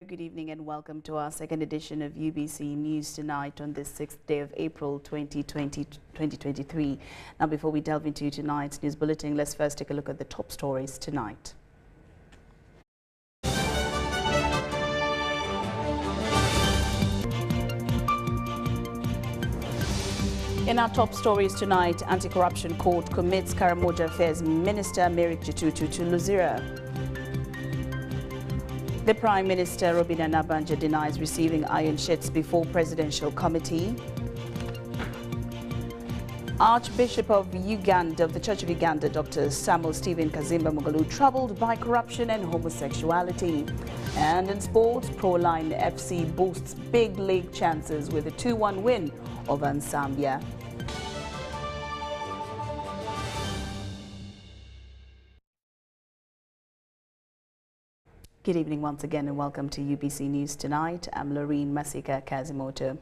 Good evening and welcome to our second edition of UBC News Tonight on this 6th day of April 2023. Now, before we delve into tonight's news bulletin, let's first take a look at the top stories tonight. In our top stories tonight, Anti-Corruption Court commits Karamoja Affairs Minister Mary Kitutu to Luzira. The Prime Minister, Robina Nabanja, denies receiving iron sheets before Presidential Committee. Archbishop of Uganda, of the Church of Uganda, Dr. Samuel Stephen Kazimba Mugalu, troubled by corruption and homosexuality. And in sports, Proline FC boosts big league chances with a 2-1 win over Zambia. Good evening once again and welcome to UBC News Tonight. I'm Loreen Masika Kazimoto.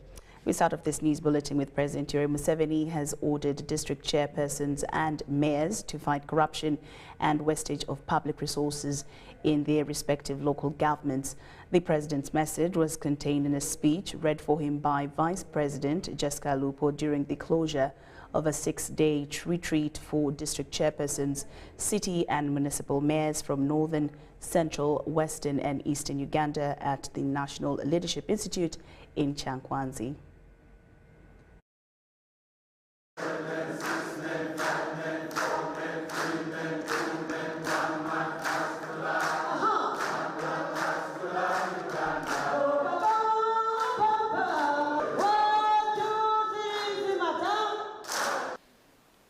We start off this news bulletin with President Yoweri Museveni has ordered district chairpersons and mayors to fight corruption and wastage of public resources in their respective local governments. The president's message was contained in a speech read for him by Vice President Jessica Lupo during the closure of a 6-day retreat for district chairpersons, city and municipal mayors from northern, central, western and eastern Uganda at the National Leadership Institute in Chankwanzi.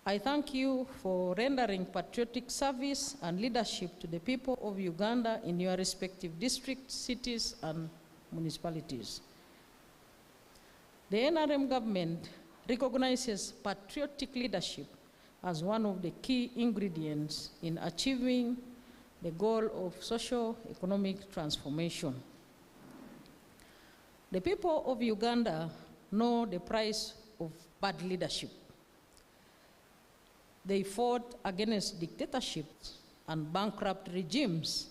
I thank you for rendering patriotic service and leadership to the people of Uganda in your respective districts, cities, and municipalities. The NRM government recognizes patriotic leadership as one of the key ingredients in achieving the goal of socio-economic transformation. The people of Uganda know the price of bad leadership. They fought against dictatorships and bankrupt regimes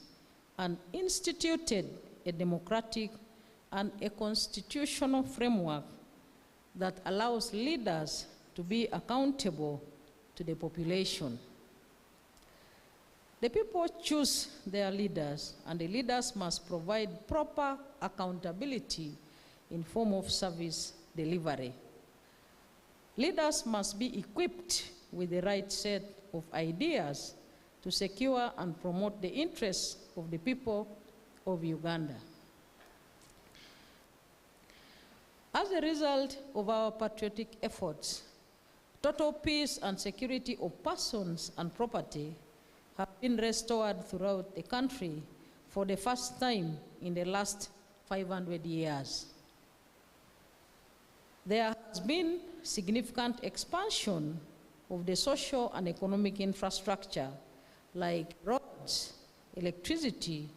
and instituted a democratic and a constitutional framework that allows leaders to be accountable to the population. The people choose their leaders, and the leaders must provide proper accountability in form of service delivery. Leaders must be equipped with the right set of ideas to secure and promote the interests of the people of Uganda. As a result of our patriotic efforts, total peace and security of persons and property have been restored throughout the country for the first time in the last 500 years. There has been significant expansion of the social and economic infrastructure like roads, electricity,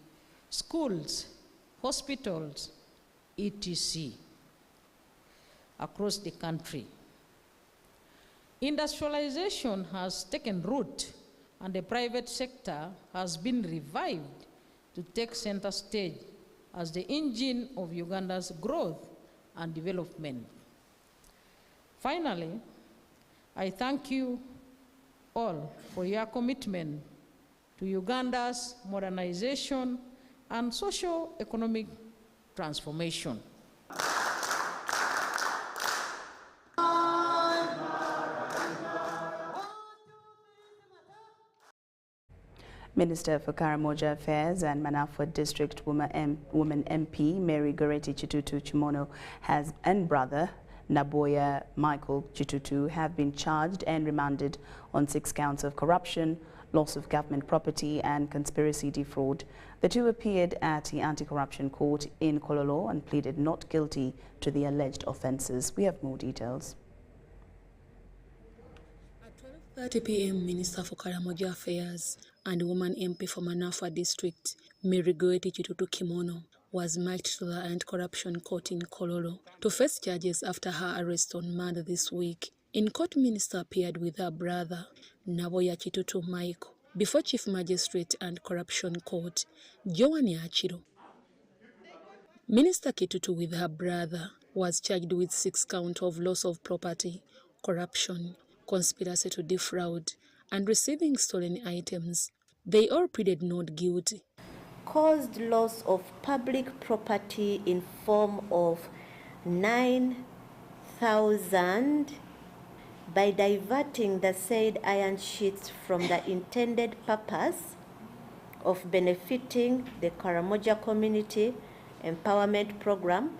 schools, hospitals, etc. across the country. Industrialization has taken root and the private sector has been revived to take center stage as the engine of Uganda's growth and development. Finally, I thank you all for your commitment to Uganda's modernization and socio-economic transformation. Minister for Karamoja Affairs and Manafwa District Woman MP Mary Goretti Kitutu Chimono and brother Naboya Michael Kitutu have been charged and remanded on 6 counts of corruption, loss of government property and conspiracy defraud. The two appeared at the Anti-Corruption Court in Kololo and pleaded not guilty to the alleged offences. We have more details. At 12:30 p.m., Minister for Karamoja Affairs and Woman MP for Manafwa District, Mary Goretti Kitutu Chimono, was marched to the Anti-Corruption Court in Kololo to face charges after her arrest on Monday this week. In court, Minister appeared with her brother, Naboya Kitutu Michael, before Chief Magistrate and Corruption Court, Joan Achiro. Minister Kitutu, with her brother, was charged with 6 counts of loss of property, corruption, conspiracy to defraud, and receiving stolen items. They all pleaded not guilty. Caused loss of public property in form of 9,000 by diverting the said iron sheets from the intended purpose of benefiting the Karamoja Community Empowerment Program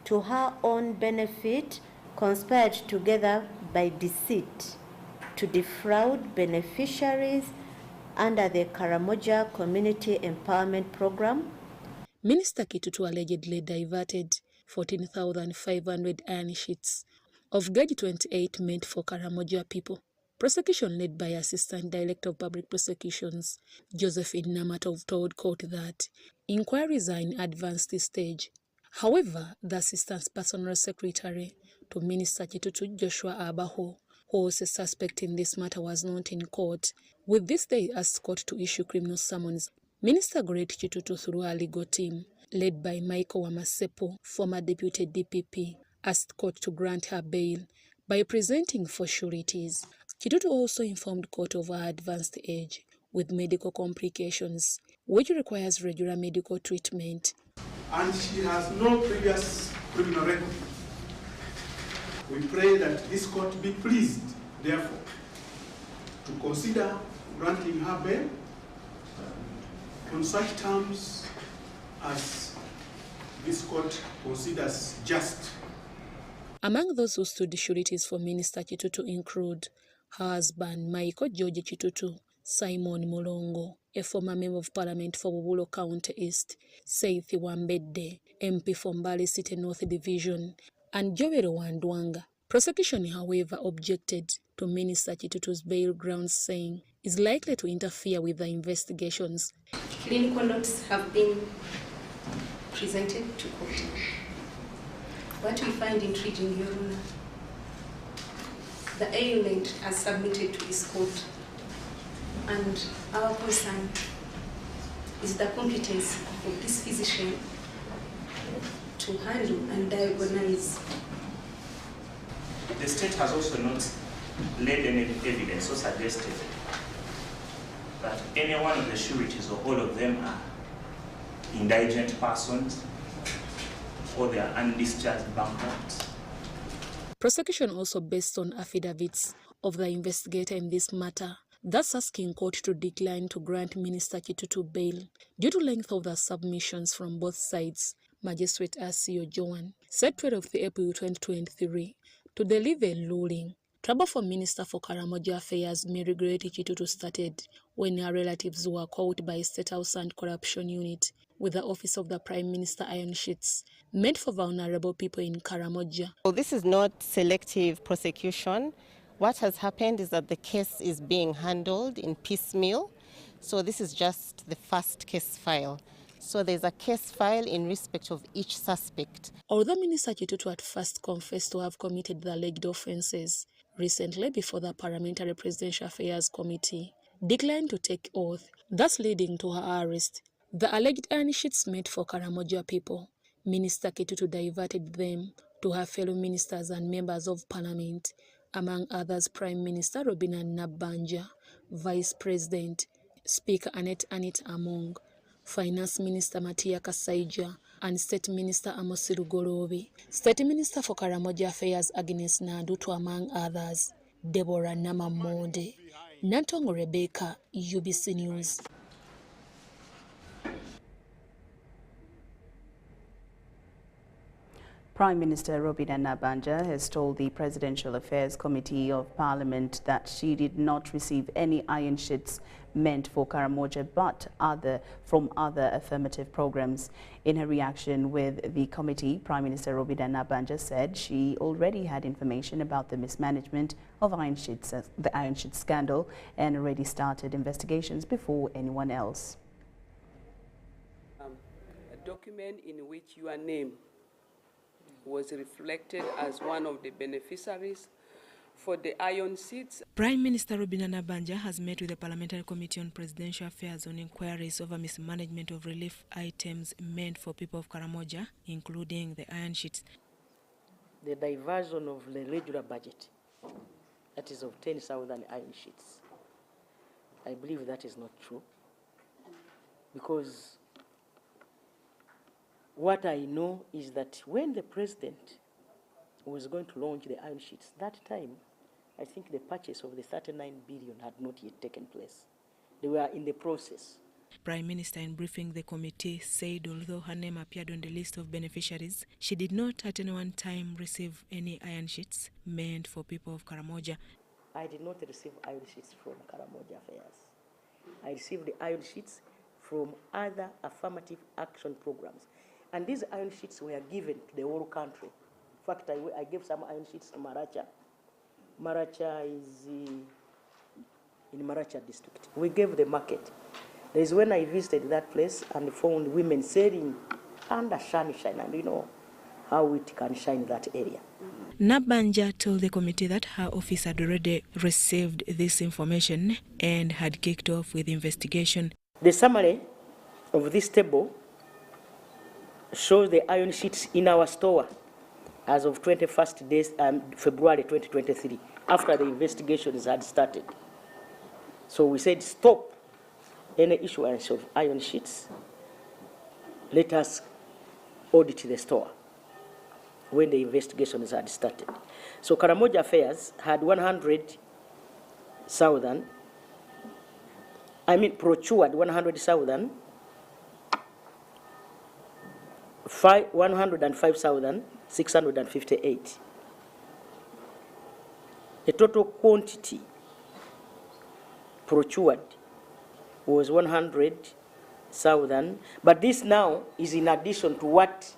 to her own benefit, conspired together by deceit to defraud beneficiaries under the Karamoja Community Empowerment Program. Minister Kitutu allegedly diverted 14,500 iron sheets of Gauge 28 meant for Karamoja people. Prosecution led by Assistant Director of Public Prosecutions, Josephine Namatov, told court that inquiries are in advanced stage. However, the Assistant Personal Secretary to Minister Kitutu, Joshua Abaho, who was a suspect in this matter, was not in court. With this, they asked court to issue criminal summons. Minister Great Kitutu, through her legal team, led by Michael Wamasepo, former deputy DPP, asked court to grant her bail by presenting 4 sureties. Kitutu also informed court of her advanced age with medical complications, which requires regular medical treatment. And she has no previous criminal record. We pray that this court be pleased, therefore, to consider granting her bail on such terms as this court considers just. Among those who stood sureties for Minister Kitutu include her husband, Michael George Kitutu, Simon Mulongo, a former Member of Parliament for Wubulo County East, Seithi Wambedde, MP for Mbale City North Division, and Joel Wandwanga. Prosecution, however, objected to Minister Kitutu's bail grounds, saying is likely to interfere with the investigations. Clinical notes have been presented to court. What we find intriguing, Your Honor, the ailment as submitted to this court, and our concern is the competence of this physician to handle and diagnose. The state has also not laid any evidence or suggested that any one of the sureties or all of them are indigent persons or they are undischarged bankrupts. Prosecution also based on affidavits of the investigator in this matter, thus asking court to decline to grant Minister Kitutu bail due to length of the submissions from both sides. Magistrate Asio Joan said 12th April 2023 to deliver a ruling. Trouble for Minister for Karamoja Affairs Mary Great Kitutu started when her relatives were caught by State House Anti-Corruption Unit with the Office of the Prime Minister iron sheets meant for vulnerable people in Karamoja. Well, this is not selective prosecution. What has happened is that the case is being handled in piecemeal. So this is just the first case file. So there's a case file in respect of each suspect. Although Minister Kitutu at first confessed to have committed the alleged offences, recently before the Parliamentary Presidential Affairs Committee declined to take oath, thus leading to her arrest. The alleged iron sheets made for Karamoja people, Minister Kitutu diverted them to her fellow ministers and members of Parliament, among others Prime Minister Robina Nabanja, Vice President, Speaker Annette Among, Finance Minister Matia Kasaija, and State Minister Amos Rugorobi. State Minister for Karamoja Affairs Agnes Nadutu, among others. Deborah Namamonde, Nantongo Rebecca, UBC News. Prime Minister Robina Nabanja has told the Presidential Affairs Committee of Parliament that she did not receive any iron sheets meant for Karamoja but from other affirmative programs. In her reaction with the committee, Prime Minister Robina Nabanja said she already had information about the mismanagement of the iron sheets scandal and already started investigations before anyone else. A document in which your name was reflected as one of the beneficiaries for the iron sheets. Prime Minister Robina Nabanja has met with the Parliamentary Committee on Presidential Affairs on inquiries over mismanagement of relief items meant for people of Karamoja, including the iron sheets. The diversion of the regular budget, that is of 10,000 iron sheets. I believe that is not true, because what I know is that when the president was going to launch the iron sheets, that time, I think the purchase of the 39 billion had not yet taken place. They were in the process. Prime Minister, in briefing the committee, said although her name appeared on the list of beneficiaries, she did not at any one time receive any iron sheets meant for people of Karamoja. I did not receive iron sheets from Karamoja Affairs. I received the iron sheets from other affirmative action programs. And these iron sheets were given to the whole country. In fact, I gave some iron sheets to Maracha. Maracha is in Maracha district. We gave the market. There is when I visited that place and found women selling under sunshine, and you know how it can shine that area. Nabanja told the committee that her office had already received this information and had kicked off with investigation. The summary of this table shows the iron sheets in our store as of 21st February 2023, after the investigations had started. So we said, stop any issuance of iron sheets. Let us audit the store when the investigations had started. So Karamoja Affairs had 100,000, procured 100,000, 105,658. The total quantity procured was 100,000, but this now is in addition to what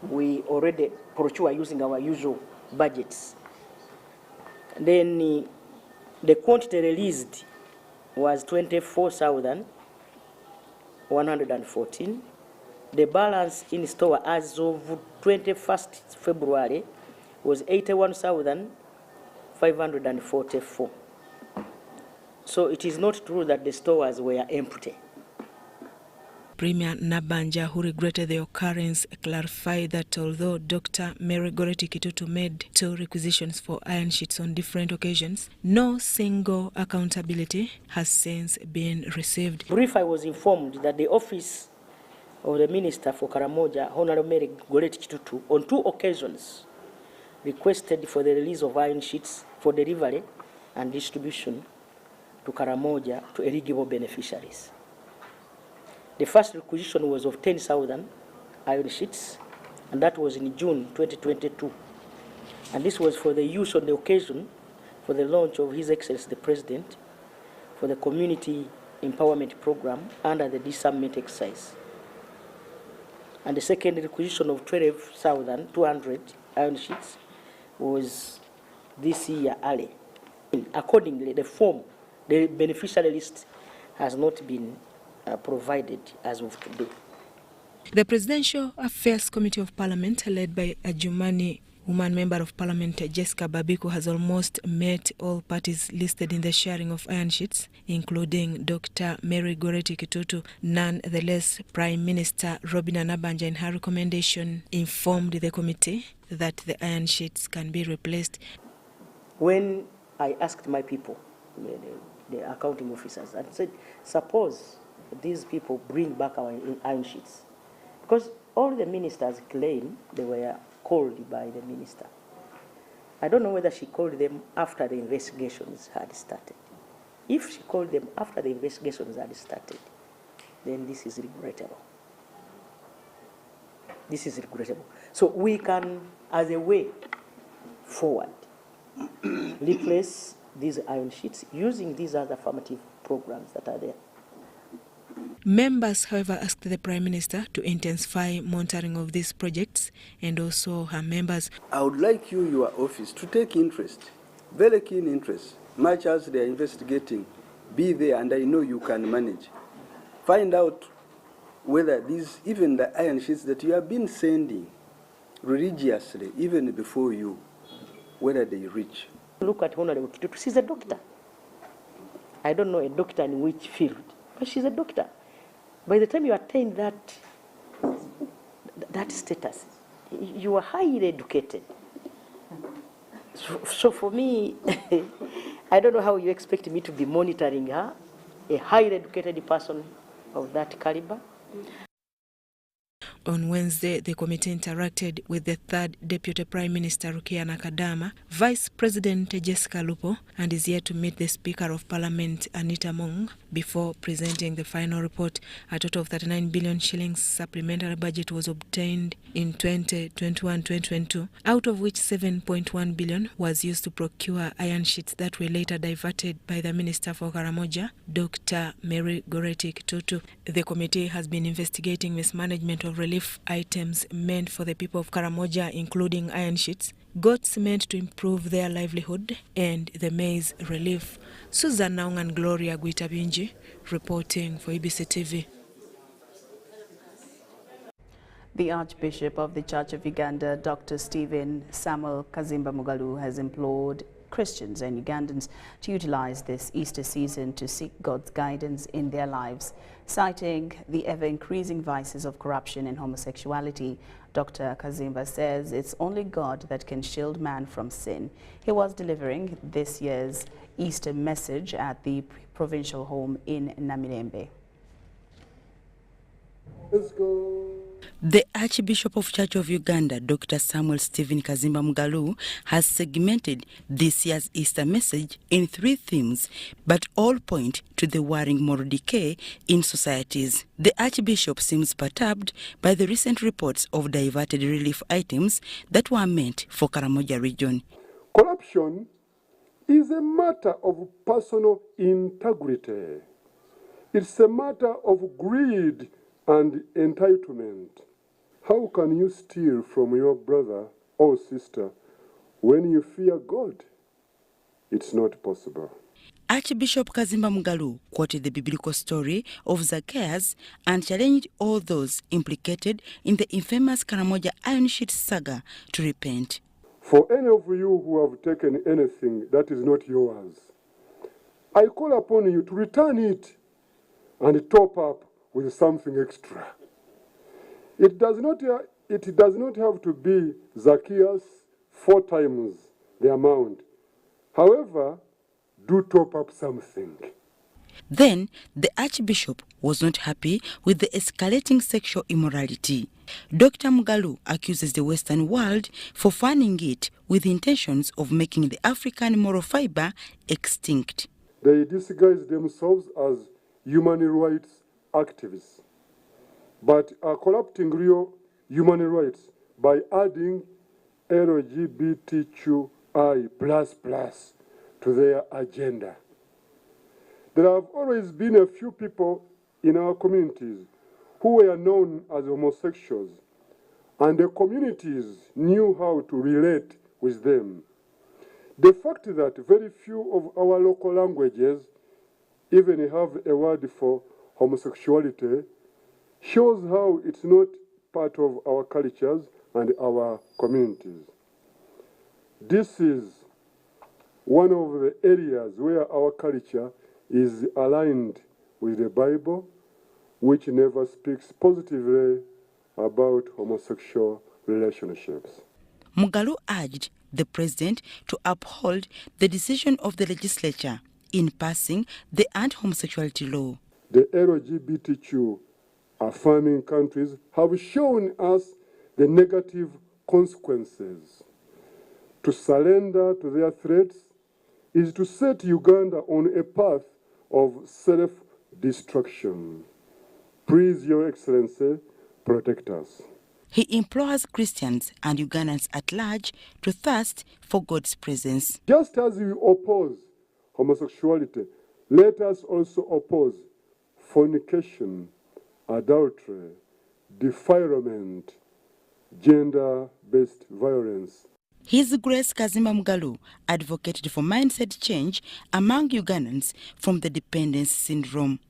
we already procure using our usual budgets. Then the quantity released was 24,114. The balance in store as of 21st February was 81,544. So it is not true that the stores were empty. Premier Nabanja, who regretted the occurrence, clarified that although Dr. Mary Goreti Kitutu made 2 requisitions for iron sheets on different occasions, no single accountability has since been received. Brief, I was informed that the office of the Minister for Karamoja, Honorable Mary Goreti Kitutu, on 2 occasions requested for the release of iron sheets for delivery and distribution to Karamoja to eligible beneficiaries. The first requisition was of 10,000 iron sheets, and that was in June 2022. And this was for the use on the occasion for the launch of His Excellency the President for the Community Empowerment Program under the disarmament exercise. And the second requisition of 12,200 iron sheets was this year early. Accordingly, the beneficiary list has not been provided as of today. The Presidential Affairs Committee of Parliament, led by a Jumani woman member of Parliament, Jessica Babiku, has almost met all parties listed in the sharing of iron sheets, including Dr. Mary Goreti Kitutu. Nonetheless, Prime Minister Robina Nabanja, in her recommendation, informed the committee that the iron sheets can be replaced. When I asked my people, the accounting officers, and said, suppose these people bring back our iron sheets, because all the ministers claim they were called by the minister. I don't know whether she called them after the investigations had started. If she called them after the investigations had started, then this is regrettable. This is regrettable. So we can, as a way forward, replace these iron sheets using these other affirmative programs that are there. Members, however, asked the Prime Minister to intensify monitoring of these projects, and also her members. I would like you, your office, to take interest, very keen interest, much as they are investigating. Be there, and I know you can manage. Find out whether these, even the iron sheets that you have been sending religiously, even before you, whether they reach. Look at Honorable Kitutu. She's a doctor. I don't know a doctor in which field, but she's a doctor. By the time you attain that status, you are highly educated. So for me, I don't know how you expect me to be monitoring her, a highly educated person of that caliber. On Wednesday, the committee interacted with the third Deputy Prime Minister Rukia Nakadama, Vice President Jessica Lupo, and is yet to meet the Speaker of Parliament Anita Mong before presenting the final report. A total of 39 billion shillings supplementary budget was obtained in 2021-2022, out of which 7.1 billion was used to procure iron sheets that were later diverted by the Minister for Karamoja, Dr. Mary Goreti Kitutu. The committee has been investigating mismanagement of relief items meant for the people of Karamoja, including iron sheets, goats meant to improve their livelihood, and the maize relief. Susan Naung and Gloria Guitabinji reporting for EBC TV. The Archbishop of the Church of Uganda, Dr. Stephen Samuel Kazimba Mugalu, has implored Christians and Ugandans to utilize this Easter season to seek God's guidance in their lives. Citing the ever-increasing vices of corruption and homosexuality, Dr. Kazimba says it's only God that can shield man from sin. He was delivering this year's Easter message at the provincial home in Namirembe. Let's go. The Archbishop of Church of Uganda, Dr. Samuel Stephen Kazimba Mugalu, has segmented this year's Easter message in 3 themes, but all point to the worrying moral decay in societies. The Archbishop seems perturbed by the recent reports of diverted relief items that were meant for Karamoja region. Corruption is a matter of personal integrity. It's a matter of greed and entitlement. How can you steal from your brother or sister when you fear God? It's not possible. Archbishop Kazimba Mugalu quoted the biblical story of Zacchaeus and challenged all those implicated in the infamous Karamoja iron sheet saga to repent. For any of you who have taken anything that is not yours, I call upon you to return it and top up with something extra. It does not have to be Zacchaeus 4 times the amount. However, do top up something. Then, the Archbishop was not happy with the escalating sexual immorality. Dr. Mugalu accuses the Western world for funding it with intentions of making the African moral fiber extinct. They disguise themselves as human rights activists, but are corrupting real human rights by adding LGBTQI++ to their agenda. There have always been a few people in our communities who were known as homosexuals, and the communities knew how to relate with them. The fact that very few of our local languages even have a word for homosexuality shows how it's not part of our cultures and our communities. This is one of the areas where our culture is aligned with the Bible, which never speaks positively about homosexual relationships. Mugalu urged the president to uphold the decision of the legislature in passing the anti-homosexuality law. The LGBTQ affirming countries have shown us the negative consequences. To surrender to their threats is to set Uganda on a path of self-destruction. Please, Your Excellency, protect us. He implores Christians and Ugandans at large to thirst for God's presence. Just as we oppose homosexuality, let us also oppose fornication, adultery, defilement, gender-based violence. His Grace Kazimba Mugalu advocated for mindset change among Ugandans from the dependence syndrome.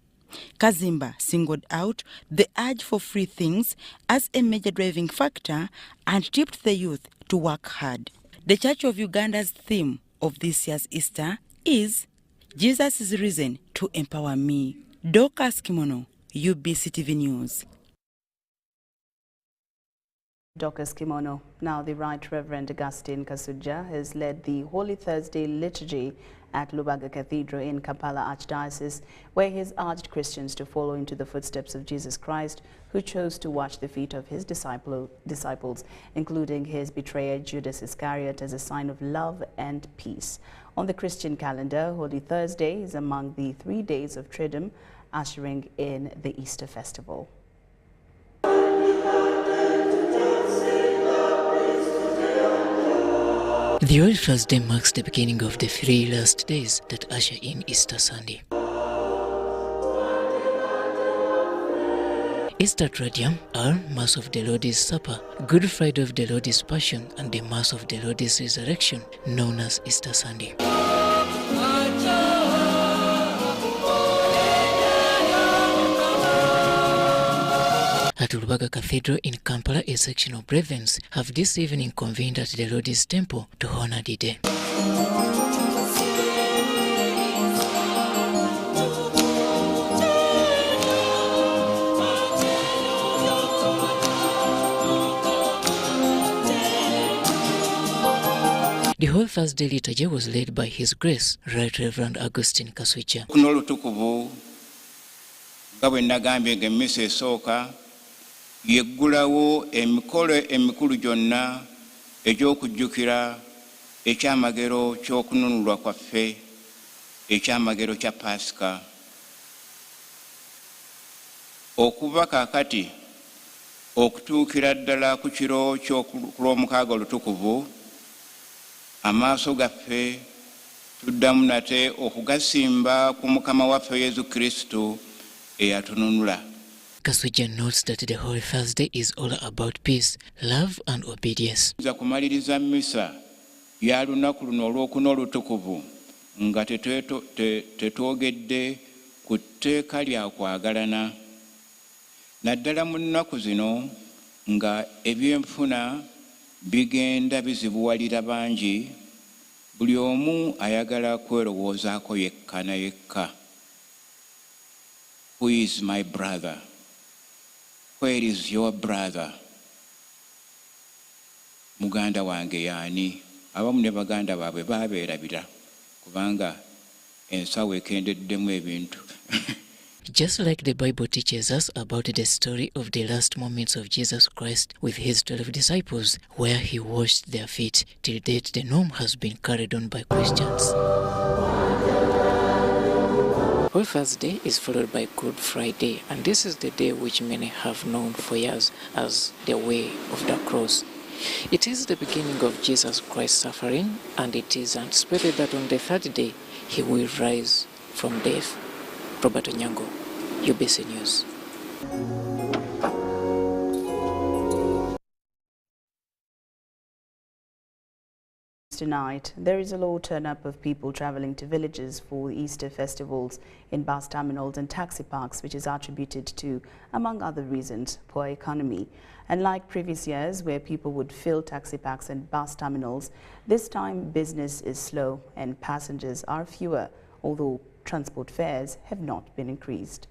Kazimba singled out the urge for free things as a major driving factor and tipped the youth to work hard. The Church of Uganda's theme of this year's Easter is Jesus is risen to empower me. Dorcas Kimono, UBC TV News. Dorcas Kimono. Now, the Right Reverend Augustine Shujaa has led the Holy Thursday liturgy at Lubaga Cathedral in Kampala Archdiocese, where he has urged Christians to follow into the footsteps of Jesus Christ, who chose to wash the feet of his disciples, including his betrayer Judas Iscariot, as a sign of love and peace. On the Christian calendar, Holy Thursday is among the 3 days of Triduum, ushering in the Easter festival. The Holy Thursday marks the beginning of the 3 last days that usher in Easter Sunday. Easter Triduum are Mass of the Lord's Supper, Good Friday of the Lord's Passion, and the Mass of the Lord's Resurrection, known as Easter Sunday. At Lubaga Cathedral in Kampala, a section of brethren have this evening convened at the Lord's Temple to honor the day. The whole Thursday liturgy was led by His Grace, Right Reverend Augustine Shujaa. Yeggulawo emikolo emikulu gyonna egy'okujjukira ekyamagero ky'okununulwa kwaffe, ekyamagero kya Pasika. Okuva kaakati okutuukira ddala ku kiro ky'olwomukaaga olutukuvu, amaaso gaffe tuddamu nate okugasimba ku Mukama waffe Yesu Kristo eyatununula. Shujaa notes that the Holy Thursday is all about peace, love and obedience. Nza kumaliriza misa ya lunaku luno olw'okuna olutukuvu nga tetwogedde ku tteeka lya kwagalana. Naddala mu nnaku zino nga ebyenfuna bigenda bizibuwalira bangi, buli omu ayagala kwerowoozaako yekka na yekka. Who is my brother? Where is your brother? Muganda wange yani. Abamu ne baganda baabwe babeerabira kubanga ensawo ekendeddemu ebintu. Just like the Bible teaches us about the story of the last moments of Jesus Christ with his 12 disciples, where he washed their feet, till date the norm has been carried on by Christians. Holy Thursday is followed by Good Friday, and this is the day which many have known for years as the way of the cross. It is the beginning of Jesus Christ's suffering, and it is anticipated that on the 3rd day he will rise from death. Robert Onyango, UBC News. Tonight, there is a low turn-up of people traveling to villages for Easter festivals in bus terminals and taxi parks, which is attributed to, among other reasons, poor economy. And like previous years, where people would fill taxi parks and bus terminals, this time business is slow and passengers are fewer, although transport fares have not been increased.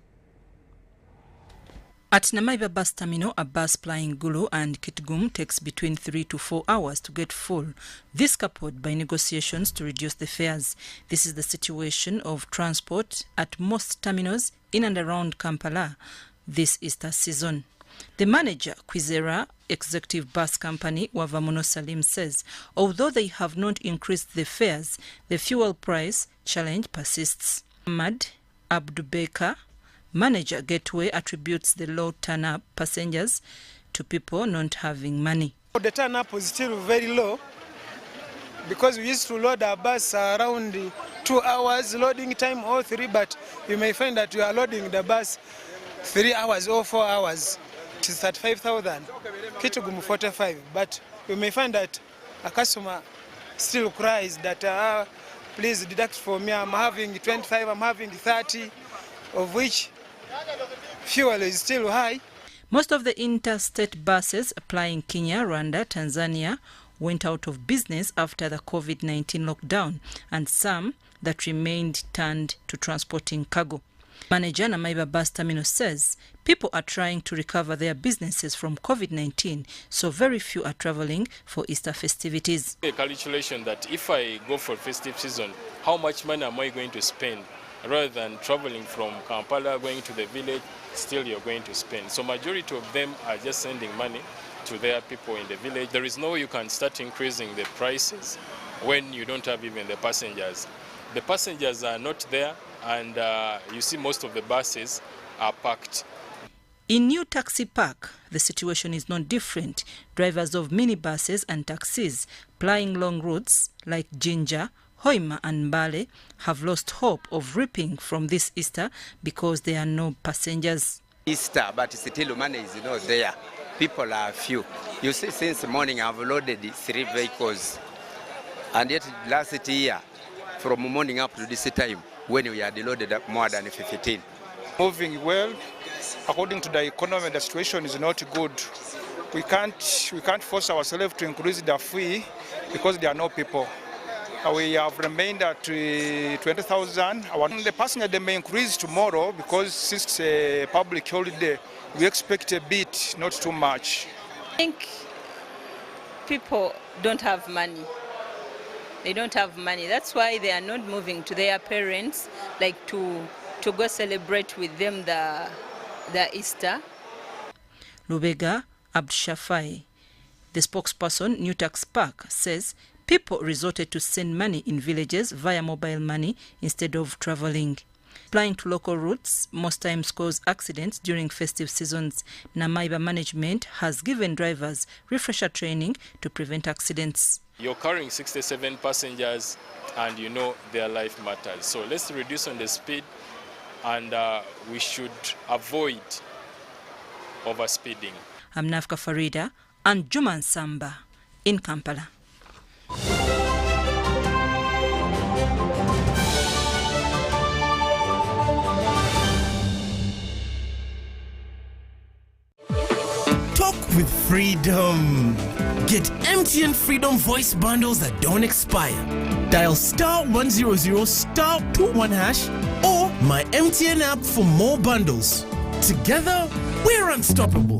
At Namaiba bus terminal, a bus plying Gulu and Kitutu takes between 3 to 4 hours to get full. This coupled by negotiations to reduce the fares. This is the situation of transport at most terminals in and around Kampala this Easter season. The manager, Kwizera Executive Bus Company, Wavamono Salim, says although they have not increased the fares, the fuel price challenge persists. Ahmad Abdubeka, manager Gateway, attributes the low turn-up passengers to people not having money. The turn-up was still very low because we used to load our bus around 2 hours loading time or 3, but you may find that you are loading the bus 3 hours or 4 hours. It is 35,000, Kitutu 45, but you may find that a customer still cries that please deduct for me, I'm having 25, I'm having 30, of which fuel is still high. Most of the interstate buses applying Kenya, Rwanda, Tanzania, went out of business after the COVID-19 lockdown, and some that remained turned to transporting cargo. Manager Namaiba Bus Terminal says people are trying to recover their businesses from COVID-19, so very few are travelling for Easter festivities. A calculation that if I go for festive season, how much money am I going to spend? Rather than travelling from Kampala, going to the village, still you're going to spend. So majority of them are just sending money to their people in the village. There is no way you can start increasing the prices when you don't have even the passengers. The passengers are not there, and you see most of the buses are packed. In New Taxi Park, the situation is not different. Drivers of minibuses and taxis plying long routes like Jinja, Hoima and Mbale have lost hope of reaping from this Easter because there are no passengers. Easter, but still money is not there. People are few. You see, since morning I've loaded 3 vehicles, and yet last year, from morning up to this time, when we had loaded up more than 15. Moving well, according to the economy, the situation is not good. We can't force ourselves to increase the fee because there are no people. We have remained at 20,000. The passenger they may increase tomorrow because since it's a public holiday, we expect a bit, not too much. I think people don't have money. They don't have money. That's why they are not moving to their parents, like to go celebrate with them the Easter. Lubega Abdshafai, the spokesperson, New Tax Park, says people resorted to send money in villages via mobile money instead of travelling. Flying to local routes most times cause accidents during festive seasons. Namaiba management has given drivers refresher training to prevent accidents. You're carrying 67 passengers and you know their life matters. So let's reduce on the speed, and we should avoid overspeeding. I'm Nafka Farida and Juman Samba in Kampala. Talk with freedom. Get MTN Freedom Voice Bundles that don't expire. Dial *100 *21# or my MTN app for more bundles. Together, we're unstoppable.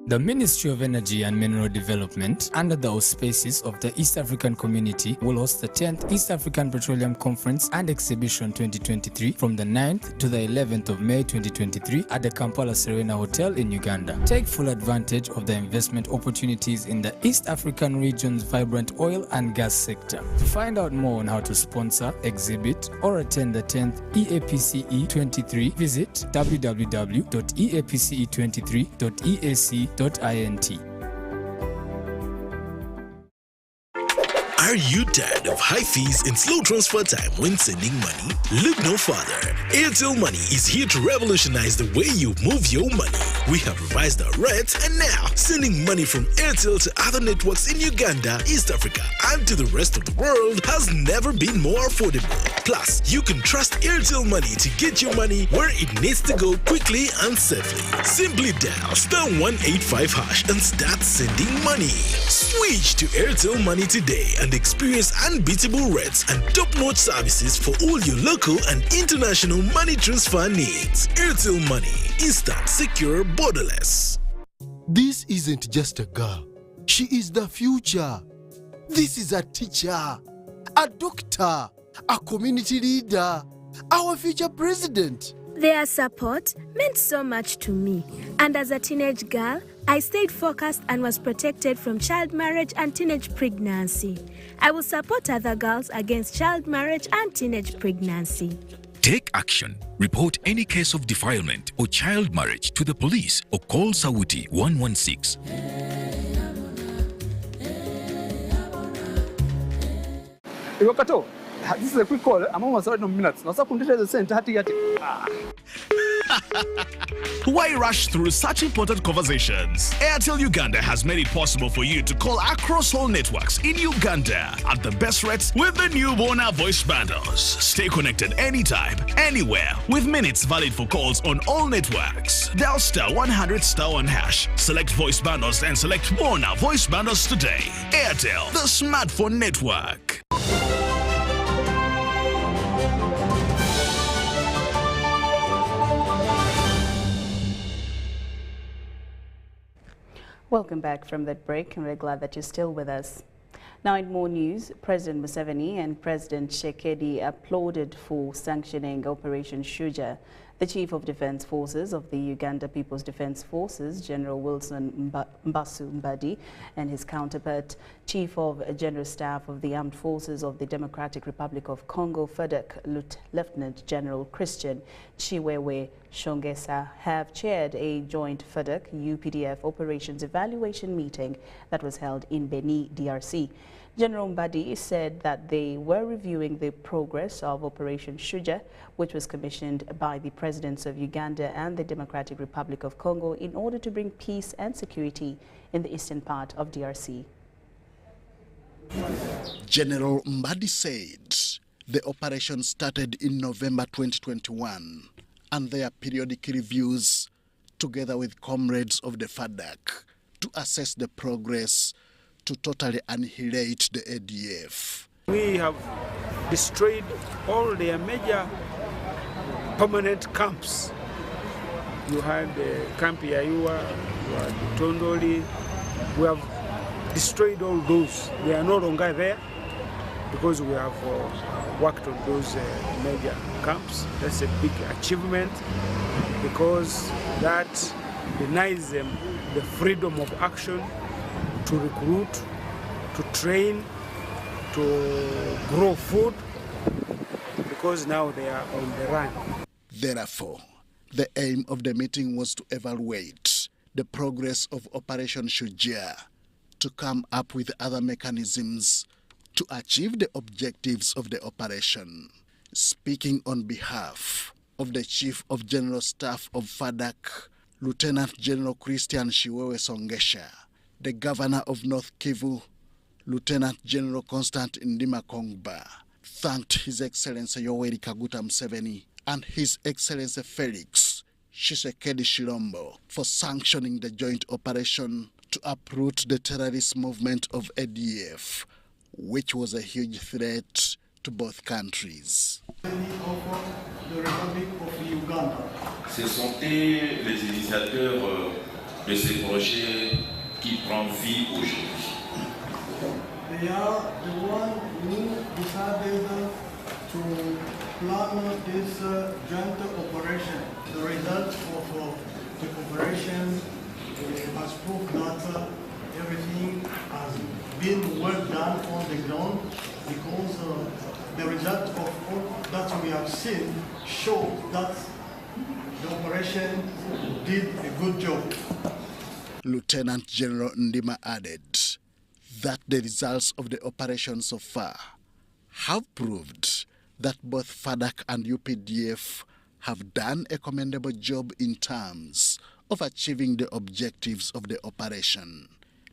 The Ministry of Energy and Mineral Development, under the auspices of the East African Community, will host the 10th East African Petroleum Conference and Exhibition 2023 from the 9th to the 11th of May 2023 at the Kampala Serena Hotel in Uganda. Take full advantage of the investment opportunities in the East African region's vibrant oil and gas sector. To find out more on how to sponsor, exhibit, or attend the 10th EAPCE 23, visit www.eapce23.eac.int. Are you tired of high fees and slow transfer time when sending money? Look no further. Airtel Money is here to revolutionize the way you move your money. We have revised our rates, and now sending money from Airtel to other networks in Uganda, East Africa, and to the rest of the world has never been more affordable. Plus, you can trust Airtel Money to get your money where it needs to go quickly and safely. Simply dial *185# and start sending money. Switch to Airtel Money today and experience unbeatable rates and top-notch services for all your local and international money transfer needs. Airtel Money. Instant, secure, borderless. This isn't just a girl. She is the future. This is a teacher, a doctor, a community leader, our future president. Their support meant so much to me, and as a teenage girl, I stayed focused and was protected from child marriage and teenage pregnancy. I will support other girls against child marriage and teenage pregnancy. Take action. Report any case of defilement or child marriage to the police or call Sauti 116. This is a quick call. I'm almost right in minutes. Now, the center. Why rush through such important conversations? Airtel Uganda has made it possible for you to call across all networks in Uganda at the best rates with the new Bona voice bundles. Stay connected anytime, anywhere, with minutes valid for calls on all networks. Dial *100*1#, select voice bundles and select Bona voice bundles today. Airtel, the smartphone network. Welcome back from that break, and we're glad that you're still with us. Now in more news, President Museveni and President Tshisekedi applauded for sanctioning Operation Shujaa. The Chief of Defence Forces of the Uganda People's Defence Forces, General Wilson Mbasu Mbadi, and his counterpart, Chief of General Staff of the Armed Forces of the Democratic Republic of Congo, FADC, Lieutenant General Christian Chiwewe Shongesa, have chaired a joint FADC-UPDF operations evaluation meeting that was held in Beni, DRC. General Mbadi said that they were reviewing the progress of Operation Shujaa, which was commissioned by the presidents of Uganda and the Democratic Republic of Congo in order to bring peace and security in the eastern part of DRC. General Mbadi said the operation started in November 2021 and their periodic reviews, together with comrades of the FADC, to assess the progress to totally annihilate the ADF. We have destroyed all their major permanent camps. You had Camp Yayua, you had Tondoli. We have destroyed all those. They are no longer there because we have worked on those major camps. That's a big achievement because that denies them the freedom of action to recruit, to train, to grow food, because now they are on the run. Therefore, the aim of the meeting was to evaluate the progress of Operation Shujaa, to come up with other mechanisms to achieve the objectives of the operation. Speaking on behalf of the Chief of General Staff of FADC, Lieutenant General Christian Chiwewe Shongesa, the Governor of North Kivu, Lieutenant General Constant Ndima Kongba, thanked His Excellency Yoweri Kaguta Museveni and His Excellency Felix Tshisekedi Tshilombo for sanctioning the joint operation to uproot the terrorist movement of ADF, which was a huge threat to both countries. Ce sont les initiateurs de ces projets qui prend vie aujourd'hui. They are the one who decided to plan this joint operation. The result of the operation has proved that everything has been well done on the ground, because the result of all that we have seen shows that the operation did a good job. Lieutenant General Ndima added that the results of the operation so far have proved that both FADC and UPDF have done a commendable job in terms of achieving the objectives of the operation.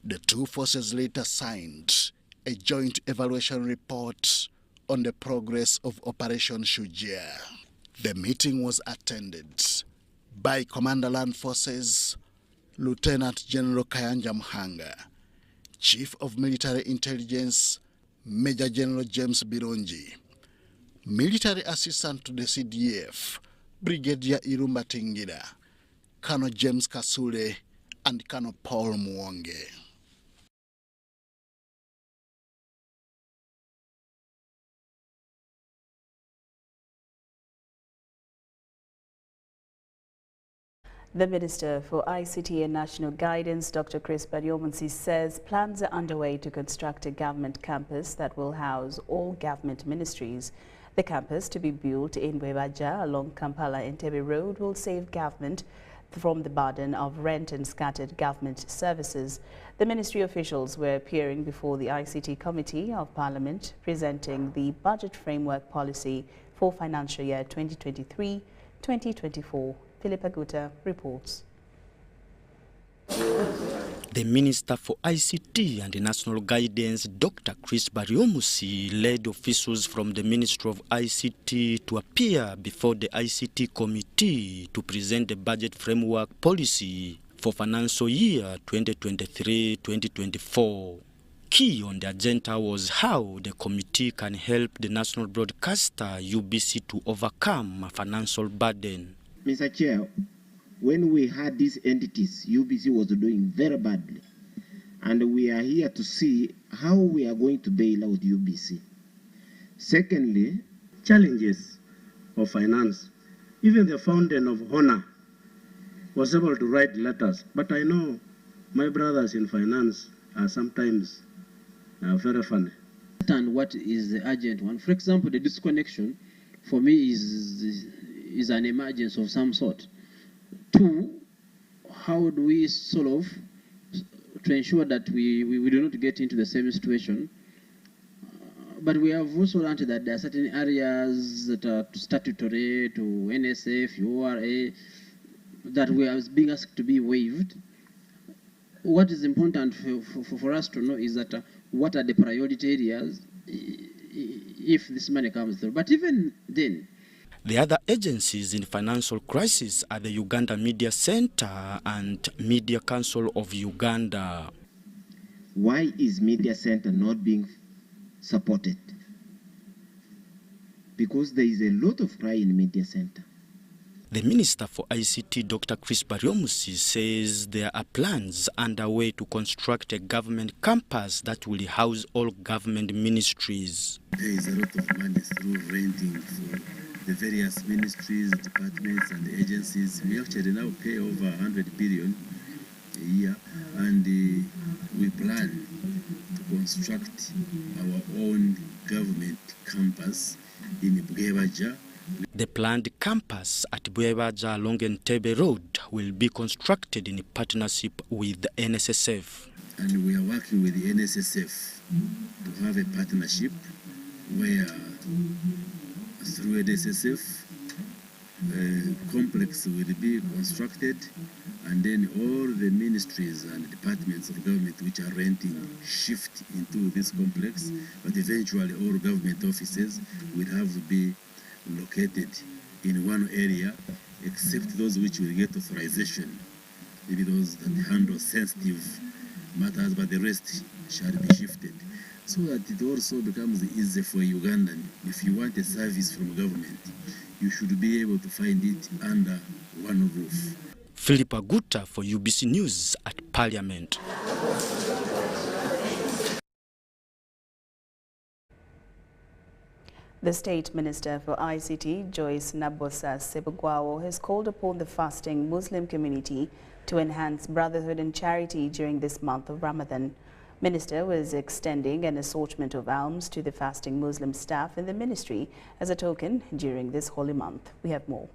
The two forces later signed a joint evaluation report on the progress of Operation Shujaa. The meeting was attended by Commander Land Forces Lieutenant General Kayanja Mhanga, Chief of Military Intelligence Major General James Bironji, Military Assistant to the CDF Brigadier Irumba Tingira, Colonel James Kasule, and Colonel Paul Muonge. The Minister for ICT and National Guidance, Dr. Chris Baryomunsi, says plans are underway to construct a government campus that will house all government ministries. The campus, to be built in Webaja along Kampala-Entebbe Road, will save government from the burden of rent and scattered government services. The ministry officials were appearing before the ICT Committee of Parliament, presenting the budget framework policy for financial year 2023-2024. Philip Aguta reports. The Minister for ICT and National Guidance, Dr. Chris Baryomusi, led officials from the Ministry of ICT to appear before the ICT Committee to present the budget framework policy for financial year 2023-2024. Key on the agenda was how the committee can help the national broadcaster UBC to overcome a financial burden. Mr. Chair, when we had these entities, UBC was doing very badly. And we are here to see how we are going to bail out UBC. Secondly, challenges of finance. Even the fountain of honor was able to write letters. But I know my brothers in finance are sometimes very funny. And what is the urgent one? For example, the disconnection for me is an emergency of some sort. Two, how do we solve to ensure that we do not get into the same situation? But we have also learned that there are certain areas that are statutory to NSF, URA, that we are being asked to be waived. What is important for us to know is that what are the priority areas if this money comes through. But even then, the other agencies in financial crisis are the Uganda Media Center and Media Council of Uganda. Why is Media Center not being supported? Because there is a lot of cry in Media Center. The Minister for ICT, Dr. Chris Baryomusi, says there are plans underway to construct a government campus that will house all government ministries. There is a lot of money through renting for the various ministries, departments and agencies. We actually now pay over 100 billion a year, and we plan to construct our own government campus in Bwebaja. The planned campus at Bwebaja along Entebbe Road will be constructed in partnership with the NSSF. And we are working with the NSSF to have a partnership where through NSSF a complex will be constructed, and then all the ministries and departments of government which are renting shift into this complex, but eventually all government offices will have to be located in one area, except those which will get authorization, maybe those that handle sensitive matters, but the rest shall be shifted, so that it also becomes easy for Ugandan. If you want a service from government, you should be able to find it under one roof. Philip Aguta for UBC News at Parliament. The State Minister for ICT, Joyce Nabosa Sebugwawo, has called upon the fasting Muslim community to enhance brotherhood and charity during this month of Ramadan. Minister was extending an assortment of alms to the fasting Muslim staff in the ministry as a token during this holy month. We have more.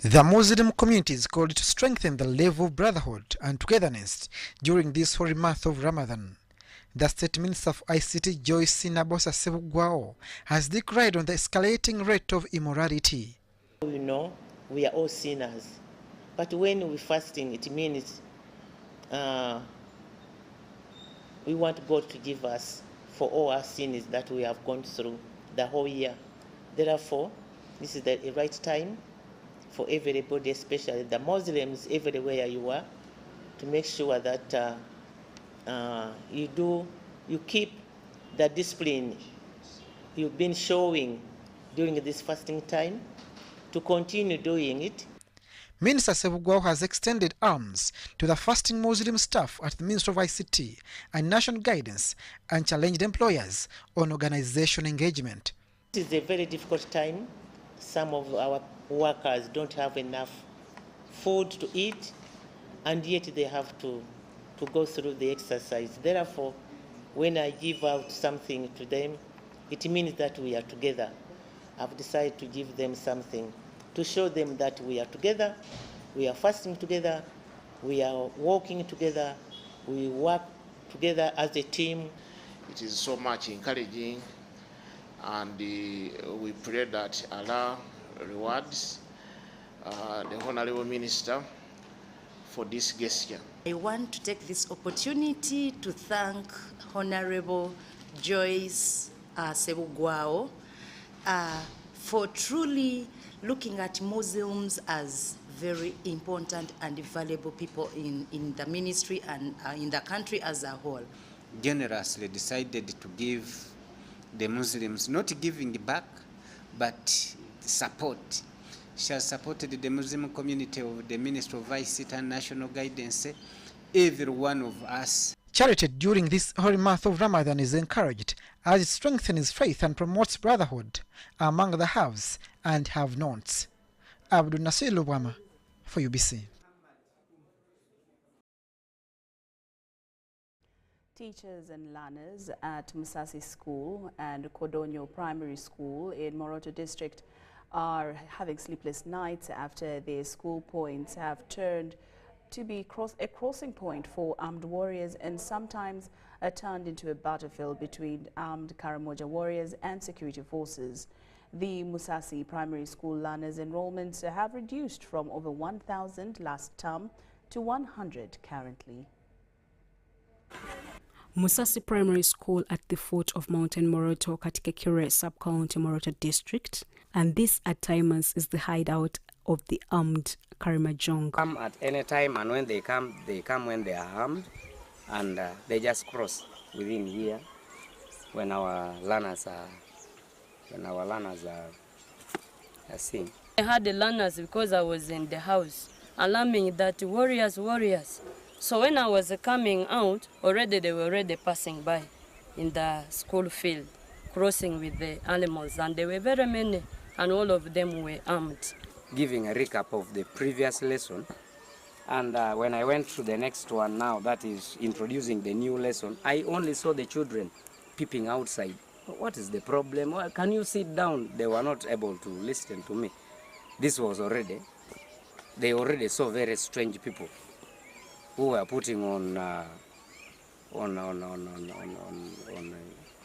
The Muslim community is called to strengthen the level of brotherhood and togetherness during this holy month of Ramadan. The State Minister of ICT, Joyce Nabosa Sebugwawo, has decried on the escalating rate of immorality. We know we are all sinners, but when we're fasting, it means we want God to give us for all our sins that we have gone through the whole year. Therefore, this is the right time for everybody, especially the Muslims everywhere you are, to make sure that you keep the discipline you've been showing during this fasting time, to continue doing it. Minister Sebugwawo has extended arms to the fasting Muslim staff at the Ministry of ICT and National Guidance and challenged employers on organization engagement. This is a very difficult time. Some of our workers don't have enough food to eat, and yet they have to go through the exercise. Therefore, when I give out something to them, it means that we are together. I've decided to give them something to show them that we are together, we are fasting together, we are walking together, we work together as a team. It is so much encouraging, and we pray that Allah rewards the Honorable Minister for this gesture. I want to take this opportunity to thank Honorable Joyce Sebugwao for truly looking at Muslims as very important and valuable people in the ministry and in the country as a whole. Generously decided to give the Muslims, not giving back, but support. She has supported the Muslim community of the Ministry of ICT and National Guidance, every one of us. Charity during this holy month of Ramadan is encouraged as it strengthens faith and promotes brotherhood among the haves and have-nots. Abdul Nasir Lubwama for UBC. Teachers and learners at Musasi School and Kodonyo Primary School in Moroto District are having sleepless nights after their school points have turned to be a crossing point for armed warriors and sometimes are turned into a battlefield between armed Karamoja warriors and security forces. The Musasi Primary School learners' enrollments have reduced from over 1,000 last term to 100 currently. Musasi Primary School at the foot of Mountain Moroto, katika Kure Sub-County Moroto District, and this at times is the hideout of the armed Karamojong. Come at any time, and when they come when they are armed, and they just cross within here when our learners are seeing. I had the learners because I was in the house alarming that warriors. So when I was coming out, already they were already passing by in the school field, crossing with the animals, and there were very many, and all of them were armed. Giving a recap of the previous lesson, and when I went to the next one now, that is introducing the new lesson, I only saw the children peeping outside. What is the problem? Well, can you sit down? They were not able to listen to me. This was they already saw very strange people who were putting on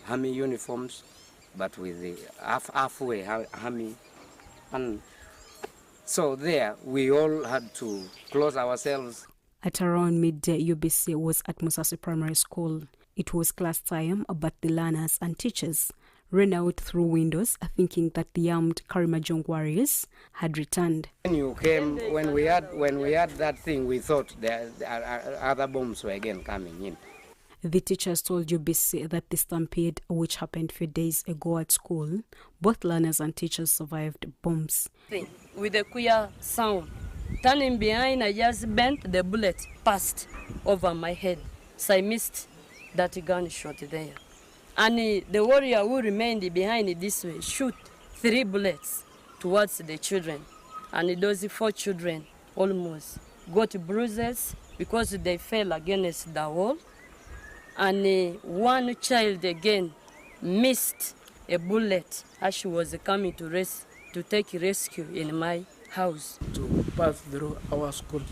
army uniforms, but with the halfway army. And so there, we all had to close ourselves. At around midday, UBC was at Musasi Primary School. It was class time, but the learners and teachers ran out through windows, thinking that the armed Karamojong warriors had returned. When you came, when we had that thing, we thought the other bombs were again coming in. The teachers told UBC that the stampede, which happened a few days ago at school, both learners and teachers survived bombs. With a queer sound, turning behind, I just bent, the bullet passed over my head, so I missed that gunshot there. And the warrior who remained behind this way shoot 3 bullets towards the children. And those 4 children almost got bruises because they fell against the wall. And one child again missed a bullet as she was coming to take rescue in my house. To pass through our school,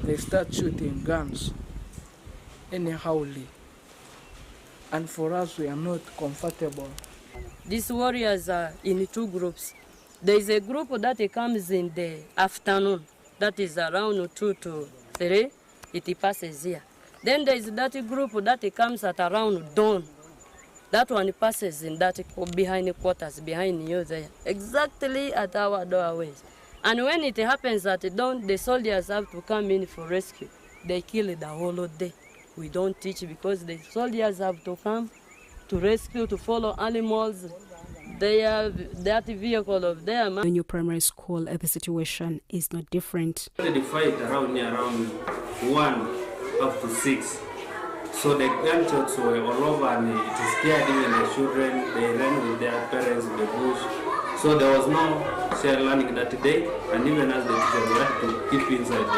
they start shooting guns anyhowly. And for us, we are not comfortable. These warriors are in 2 groups. There is a group that comes in the afternoon, that is around 2 to 3, it passes here. Then there is that group that comes at around dawn. That one passes in that behind the quarters, behind you there, exactly at our doorways. And when it happens at dawn, the soldiers have to come in for rescue. They kill the whole day. We don't teach because the soldiers have to come to rescue, to follow animals. They have that vehicle of them. In your primary school, the situation is not different. The fight around 1 up to 6. So the gunshots were all over and it scared even the children. They ran with their parents in the bush. So there was no share learning that day, and even as the teachers, we had to keep inside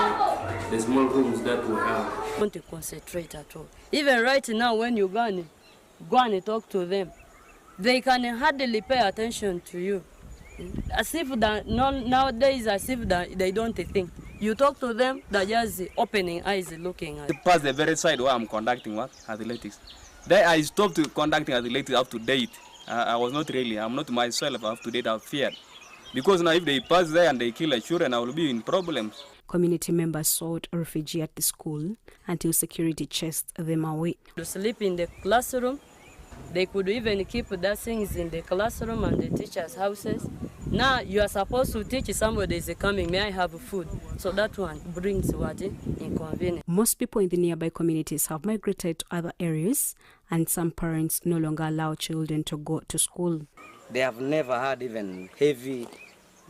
the small rooms that we have. Want to concentrate at all. Even right now, when you go and talk to them, they can hardly pay attention to you. As if that nowadays, as if that they don't think. You talk to them, they're just opening eyes, looking at. Past the very side where I'm conducting athletics. Then I stopped conducting athletics up to date. I'm not myself up to date. I'm feared Because now if they pass there and they kill the children, I will be in problems. Community members sought a refugee at the school until security chased them away. To sleep in the classroom, they could even keep their things in the classroom and the teachers' houses. Now you are supposed to teach somebody is coming, may I have food? So that one brings what? Inconvenience. Most people in the nearby communities have migrated to other areas, and some parents no longer allow children to go to school. They have never had even heavy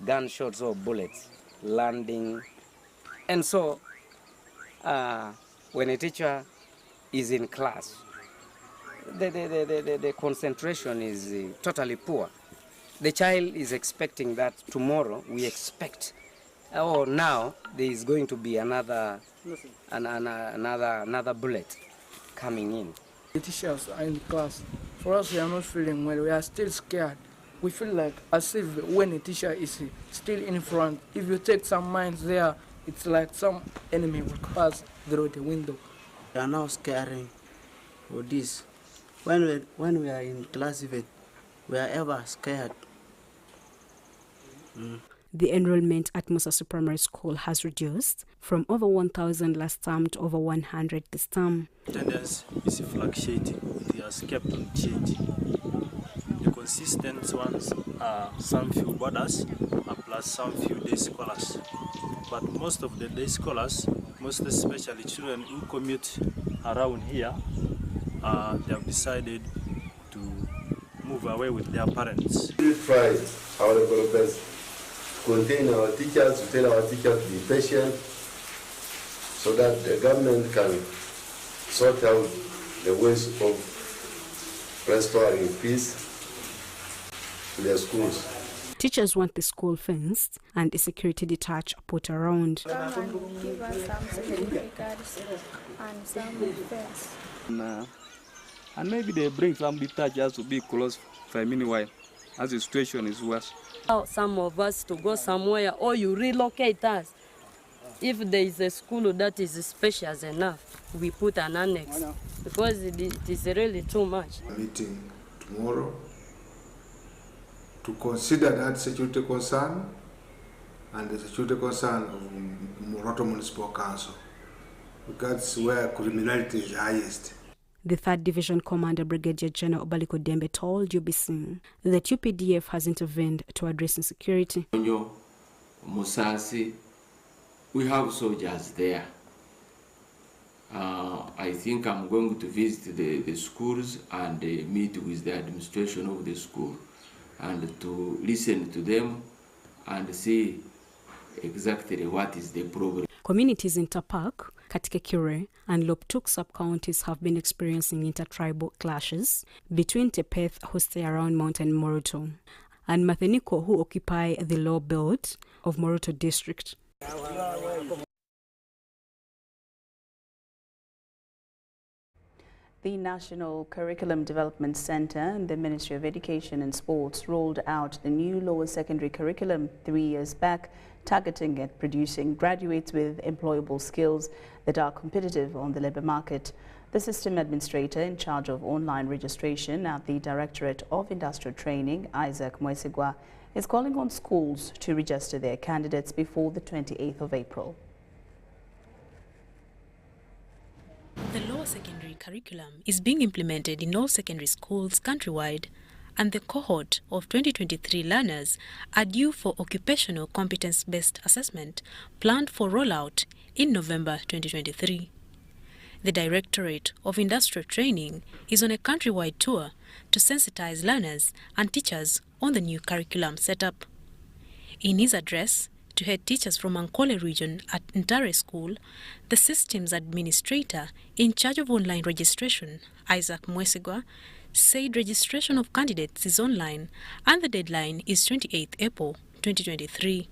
gunshots or bullets landing. And so when a teacher is in class, the concentration is totally poor. The child is expecting that tomorrow we expect, or now there is going to be another bullet coming in. The teachers are in class. For us, we are not feeling well. We are still scared. We feel like as if when a teacher is still in front, if you take some minds there, it's like some enemy will pass through the window. We are now scaring for this. When we are in class even, we are ever scared. The enrollment at Musasi Primary School has reduced from over 1,000 last term to over 100 this term. Attendance is fluctuating. It has kept on changing. The consistent ones are some few boarders plus some few day scholars. But most of the day scholars, most especially children who commute around here, they have decided to move away with their parents. We try our level best to contain our teachers, to tell our teachers to be patient, so that the government can sort out the ways of restoring peace to their schools. Teachers want the school fenced and a security detach put around. Give us some security guards and some fence. And maybe they bring some detachers to be close for a meanwhile, as the situation is worse. Some of us to go somewhere, or you relocate us. If there is a school that is spacious enough, we put an annex, because it is really too much. Meeting tomorrow to consider that security concern and the security concern of Moroto Municipal Council, because that's where criminality is highest. The 3rd Division Commander Brigadier General Obaliko Dembe told UBC that UPDF has intervened to address insecurity. Musasi, we have soldiers there. I think I'm going to visit the schools and meet with the administration of the school and to listen to them and see exactly what is the problem. Communities in Tapak, Katikekure and Loptuk sub-counties have been experiencing intertribal clashes between Tepeth, who stay around Mountain Moroto, and Matheniko, who occupy the low belt of Moroto district. The National Curriculum Development Center and the Ministry of Education and Sports rolled out the new lower secondary curriculum 3 years back, targeting at producing graduates with employable skills that are competitive on the labor market. The system administrator in charge of online registration at the Directorate of Industrial Training, Isaac Mwesigwa, is calling on schools to register their candidates before the 28th of April. The lower secondary curriculum is being implemented in all secondary schools countrywide, and the cohort of 2023 learners are due for occupational competence-based assessment planned for rollout in November 2023. The Directorate of Industrial Training is on a countrywide tour to sensitize learners and teachers on the new curriculum setup. In his address to head teachers from Ankole region at Ntare School, the system's administrator in charge of online registration, Isaac Mwesigwa, said registration of candidates is online and the deadline is 28th April 2023.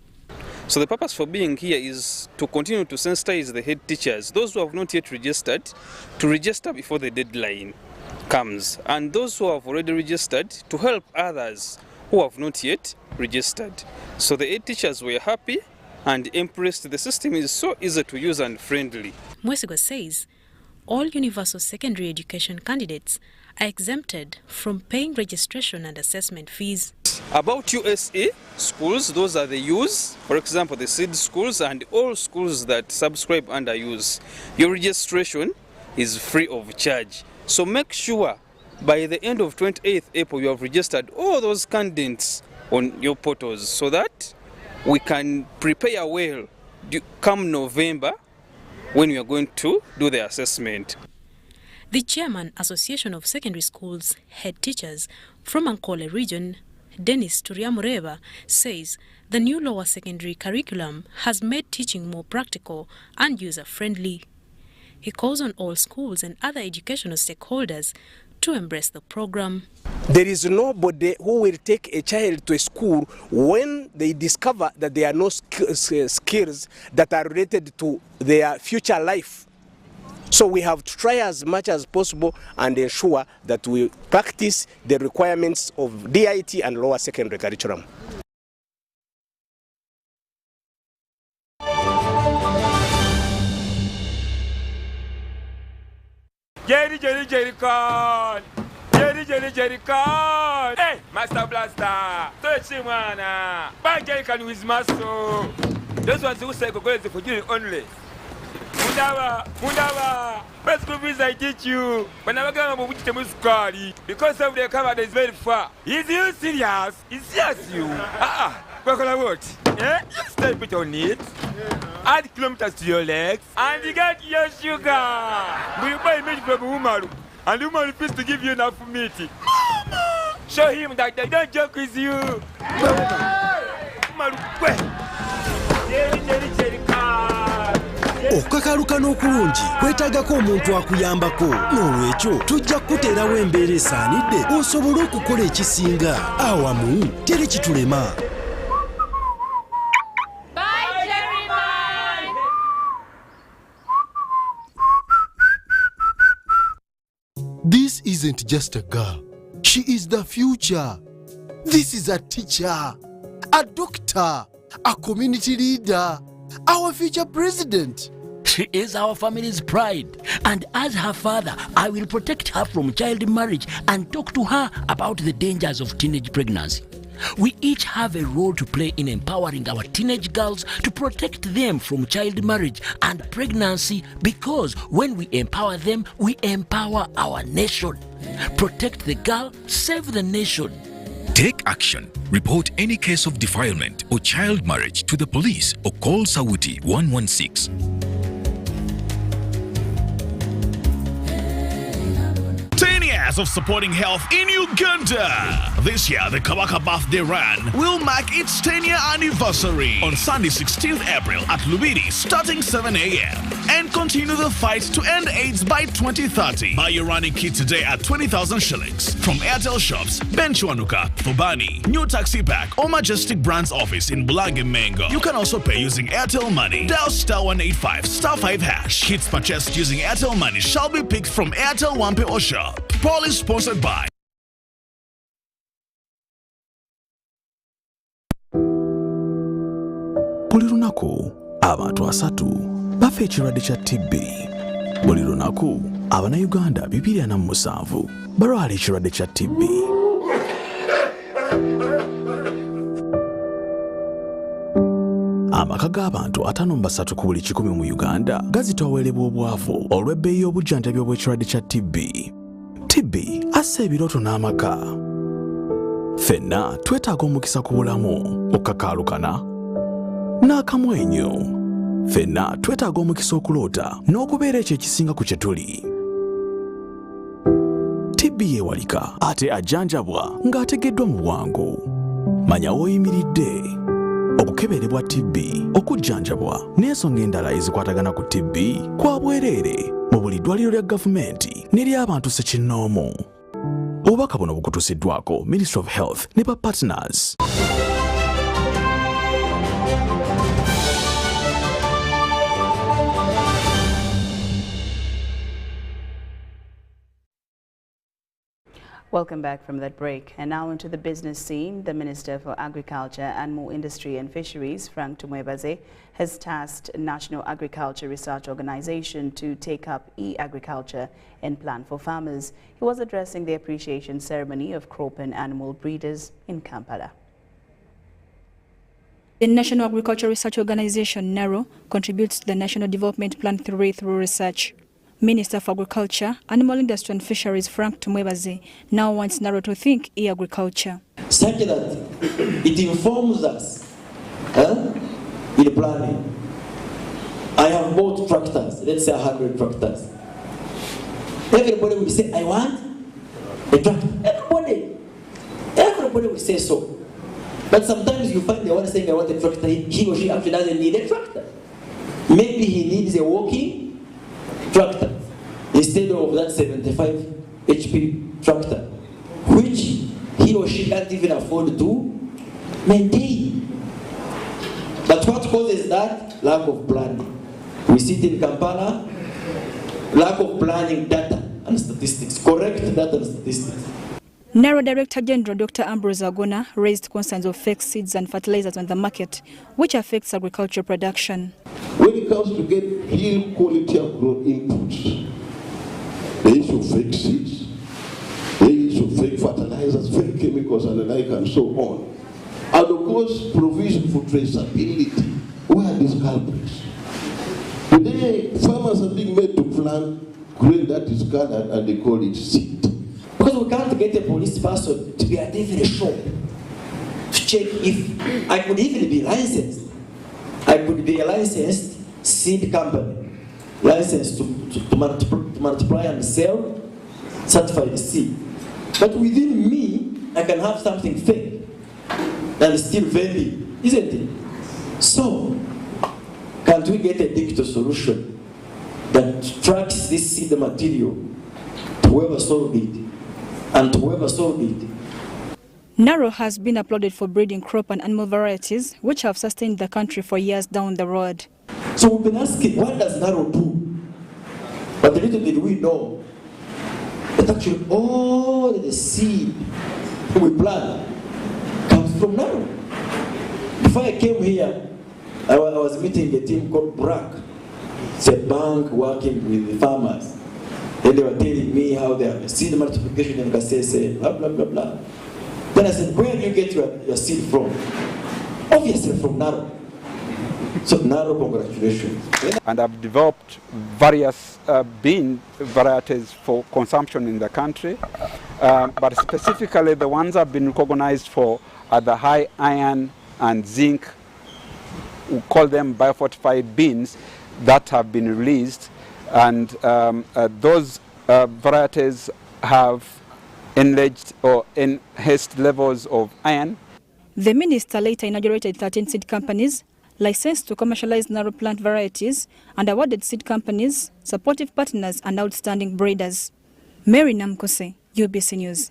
So the purpose for being here is to continue to sensitize the head teachers, those who have not yet registered, to register before the deadline comes, and those who have already registered to help others who have not yet registered. So the head teachers were happy and impressed. The system is so easy to use and friendly. Mwesigwa says all universal secondary education candidates are exempted from paying registration and assessment fees. But about USA schools, those are the U's, for example, the seed schools and all schools that subscribe under U's. Your registration is free of charge. So make sure by the end of 28th April you have registered all those candidates on your portals so that we can prepare well come November when we are going to do the assessment. The chairman, Association of Secondary Schools Head Teachers from Ankole region, Dennis Turiamureva, says the new lower secondary curriculum has made teaching more practical and user-friendly. He calls on all schools and other educational stakeholders to embrace the program. There is nobody who will take a child to a school when they discover that there are no skills that are related to their future life. So we have to try as much as possible and ensure that we practice the requirements of DIT and lower secondary curriculum. Jerry con! Jerry con! Hey, Master Blaster! Touch him, man! Buy Jerry con with muscle! Those ones who say go for you only. Mundava! First group is I teach you. When I go to the Muscari, because of the cover that is very far. Is you serious? Is serious you? What? Yeah? You step it on it. Add kilometers to your legs and you get your sugar. We buy meat from Umaru and Umaru refuses to give you enough meat. Mama! Show him that they don't joke with you. Umaru, Jerry car. Okukakaluka n'okulungi kwetaagako omuntu akuyambako n'olwekyo tujja kukuteerawo embeera esaanidde osobole okukola ekisinga awamu teri kitulema. This isn't just a girl. She is the future. This is a teacher, a doctor, a community leader, our future president. She is our family's pride, and as her father, I will protect her from child marriage and talk to her about the dangers of teenage pregnancy. We each have a role to play in empowering our teenage girls to protect them from child marriage and pregnancy, because when we empower them, we empower our nation. Protect the girl, save the nation. Take action. Report any case of defilement or child marriage to the police or call Sawuti 116. 10 years of supporting health in Uganda. This year, the Kabaka Birthday Run will mark its 10-year anniversary on Sunday, 16th April at Lubidi, starting 7 a.m. and continue the fight to end AIDS by 2030. Buy your running kit today at 20,000 shillings from Airtel shops, Benchuanuka, Fubani, New Taxi Pack, or Majestic Brands office in Bulangi Mango. You can also pay using Airtel Money. Dial *185 *5 hash. Kits purchased using Airtel Money shall be picked from Airtel Wampe or Shop. Proudly sponsored by buli lunaku abantu 3 bafa ekirwadde kya TB. Buli lunaku Abanayuganda 247 balwala ekirwadde kya TB. Amaka g'abantu 5 ku buli 100 mu Uganda gazitowerebwa obwavu olw'ebbeeyi y'obujjanjabi obw'ekirwadde kya TB. TB assa ebirooto n'amaka. Ffenna twetaaga omukisa ku bulamu okukakaalukana n'akamwenyu. Ffenna twetaaga omukisa okuloota n'okubeera ekyo ekisinga ku kye tuli. TB yeewalika ate ajjanjabwa ng'ategeddwa mu bwangu. Manya w'oyimiridde. Okukeberebwa TB, okujjanjabwa n'ensonga endala ezikwatagana ku TB kwa bwereere mu buli ddwaliro lya gavumenti n'ery'abantu ssekinnoomu. Obubaka buno bukutuusiddwako Ministry of Health ne ba partners. Welcome back from that break. And now into the business scene. The Minister for Agriculture, Animal Industry and Fisheries, Frank Tumwebaze, has tasked National Agriculture Research Organization to take up e-agriculture and plan for farmers. He was addressing the appreciation ceremony of crop and animal breeders in Kampala. The National Agriculture Research Organization, NARO, contributes to the National Development Plan 3 through research. Minister for Agriculture, Animal Industry and Fisheries, Frank Tumwebaze, now wants NARO to think e-agriculture. Such that it informs us in planning. I have bought tractors, let's say 100 tractors. Everybody will say, I want a tractor. Everybody will say so. But sometimes you find the one saying, I want a tractor, he or she actually doesn't need a tractor. Maybe he needs a walking tractor instead of that 75 HP tractor, which he or she can't even afford to maintain. But what causes that? Lack of planning. We see it in Kampala, lack of planning, data and statistics, correct data and statistics. NARO Director General Dr. Ambrose Agona raised concerns of fake seeds and fertilizers on the market, which affects agricultural production. When it comes to get real quality agro inputs, the issue of fake seeds, the issue of fake fertilizers, fake chemicals and the like and so on, and of course provision for traceability, where are these culprits? Today, farmers are being made to plant grain that is gathered and they call it seed. Because we can't get a police person to be at every shop to check if I could even be licensed. I could be a licensed seed company, licensed to multiply and sell certified seed. But within me, I can have something fake and still vending, isn't it? So, can't we get a digital solution that tracks this seed material to whoever sold it and to whoever sold it? NARO has been applauded for breeding crop and animal varieties, which have sustained the country for years down the road. So we've been asking, what does NARO do? But little did we know that actually all the seed we plant comes from NARO. Before I came here, I was meeting a team called BRAC. It's a bank working with the farmers. And they were telling me how they have seed multiplication in Kasese, blah, blah, blah, blah. Then I said, where do you get your seed from? Obviously from NARO. So NARO, congratulations. And I've developed various bean varieties for consumption in the country. But specifically the ones I've been recognized for are the high iron and zinc, we call them biofortified beans, that have been released. And those varieties have enlarged or enhanced levels of iron. The minister later inaugurated 13 seed companies licensed to commercialize NARO plant varieties and awarded seed companies, supportive partners and outstanding breeders. Mary Namkose, UBC News.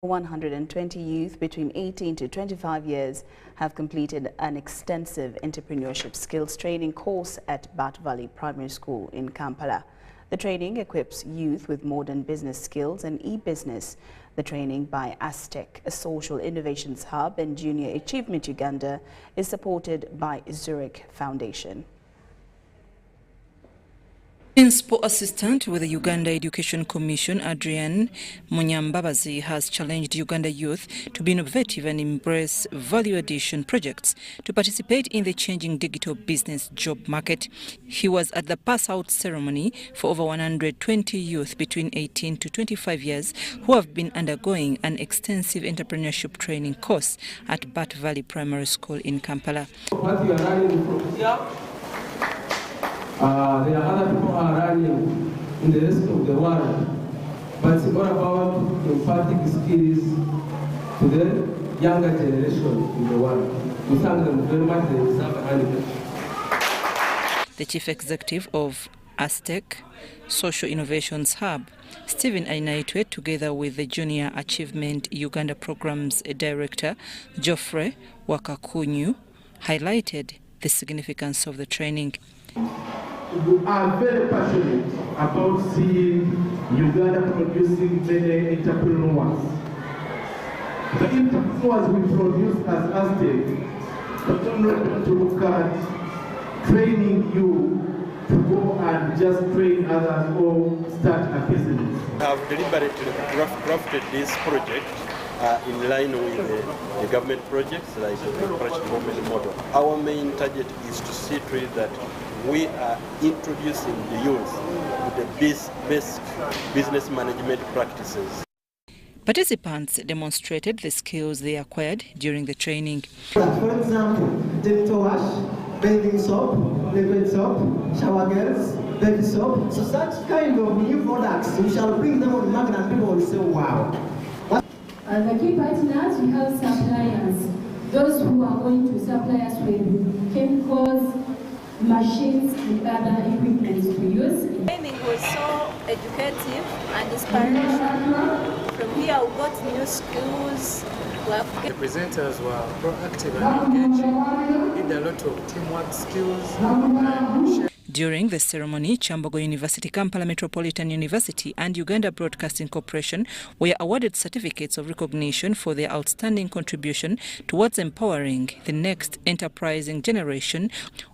120 youth between 18 to 25 years have completed an extensive entrepreneurship skills training course at Bat Valley Primary School in Kampala. The training equips youth with modern business skills and e-business. The training by Aztec, a social innovations hub, and Junior Achievement Uganda is supported by Zurich Foundation. Principal Assistant with the Uganda Education Commission, Adrian Munyambabazi, has challenged Uganda youth to be innovative and embrace value addition projects to participate in the changing digital business job market. He was at the pass-out ceremony for over 120 youth between 18 to 25 years who have been undergoing an extensive entrepreneurship training course at Bat Valley Primary School in Kampala. What you are learning from there are other people are learning in the rest of the world, but it's all about imparting skills to the younger generation in the world. We thank them very much. They deserve a hand. The chief executive of Aztec Social Innovations Hub, Stephen Ainaitwe, together with the Junior Achievement Uganda Programs Director, Geoffrey Wakakunyu, highlighted the significance of the training. We are very passionate about seeing Uganda producing many entrepreneurs. The entrepreneurs we produce as Aztec, but don't want to look at training you to go and just train others or start a business. I have deliberately crafted this project in line with the government projects like the Encourage Development Model. Our main target is to see to it that we are introducing the youth to the basic business management practices. Participants demonstrated the skills they acquired during the training. For example, genital wash, bathing soap, liquid soap, shower gels, baby soap. So such kind of new products, we shall bring them on the market and people will say, wow. The key partners, we have suppliers. Those who are going to supply us with chemicals, machines, and other equipment to use. Training was so educative and inspirational. From here, we got new skills. The presenters were proactive and engaging, did a lot of teamwork skills. During the ceremony, Chambogo University, Kampala Metropolitan University and Uganda Broadcasting Corporation were awarded certificates of recognition for their outstanding contribution towards empowering the next enterprising generation